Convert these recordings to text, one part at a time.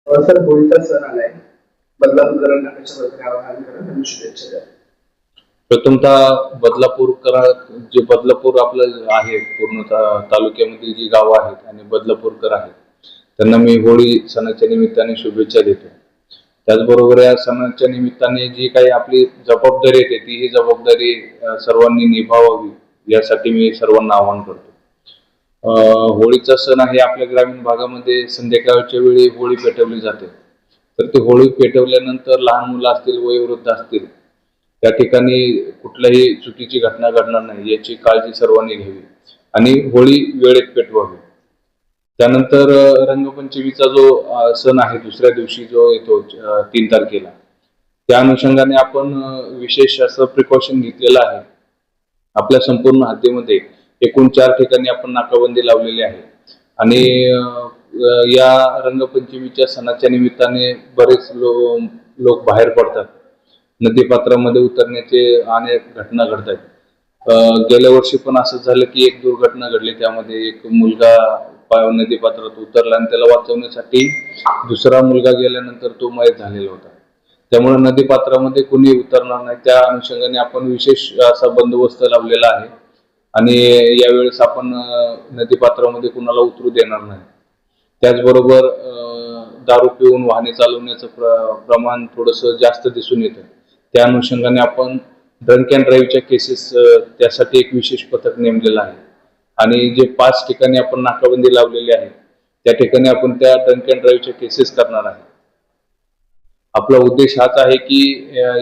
Sir होळीचा सण आलाय. बदलापूरकरांना कशा प्रकारे आवाहन करा आणि शुभेच्छा द्या. प्रथमतः जे बदलापूर आपलं आहे पूर्ण तालुक्यामध्ये जी गावं आहेत आणि बदलापूरकर आहेत त्यांना मी होळी सणाच्या निमित्ताने शुभेच्छा देतो. त्याचबरोबर या सणाच्या निमित्ताने जी काही आपली जबाबदारी येते ती ही जबाबदारी सर्वांनी निभावावी यासाठी मी सर्वांना आवाहन करतो. होळीचा सण आहे आपल्या ग्रामीण भागामध्ये संध्याकाळच्या वेळी होळी पेटवली जाते. तर ती होळी पेटवल्यानंतर लहान मुलं असतील वयोवृद्ध असतील त्या ठिकाणी कुठल्याही चुकीची घटना घडणार नाही याची काळजी सर्वांनी घ्यावी आणि होळी वेळेत पेटवावी. त्यानंतर रंगपंचमीचा जो सण आहे दुसऱ्या दिवशी जो येतो 3 तारखेला त्या अनुषंगाने आपण विशेष असं प्रिकॉशन घेतलेलं आहे. आपल्या संपूर्ण हद्दीमध्ये एकूण 4 ठिकाणी आपण नाकाबंदी लावलेली आहे आणि या रंगपंचमीच्या सणाच्या निमित्ताने बरेच लोक बाहेर पडतात. नदीपात्रामध्ये उतरण्याचे अनेक घटना घडत आहेत. गेल्या वर्षी पण असं झालं की एक दुर्घटना घडली. त्यामध्ये एक मुलगा नदीपात्रात उतरला आणि त्याला वाचवण्यासाठी दुसरा मुलगा गेल्यानंतर तो मयत झालेला होता. त्यामुळे नदीपात्रामध्ये कुणी उतरणार नाही त्या अनुषंगाने आपण विशेष असा बंदोबस्त लावलेला आहे आणि यावेळेस आपण नदीपात्रामध्ये कुणाला उतरू देणार नाही. त्याचबरोबर दारू पिऊन वाहने चालवण्याचं प्रमाण थोडंसं जास्त दिसून येतं. त्या अनुषंगाने आपण ड्रंक अँड ड्राईव्हच्या केसेस त्यासाठी एक विशेष पथक नेमलेलं आहे आणि जे 5 ठिकाणी आपण नाकाबंदी लावलेली आहे त्या ठिकाणी आपण त्या ड्रंक अँड ड्राईव्हच्या केसेस करणार आहे. आपला उद्देश हाच आहे की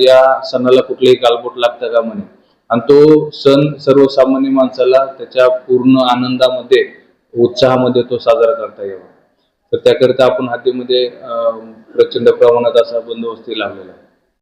या सणाला कुठलेही गालबोट लागता कामा नये आणि तो सण सर्वसामान्य माणसाला त्याच्या पूर्ण आनंदामध्ये उत्साहामध्ये तो साजरा करता यावा. तर त्याकरिता आपण हद्दीमध्ये प्रचंड प्रमाणात असा बंदोबस्त लावलेला आहे.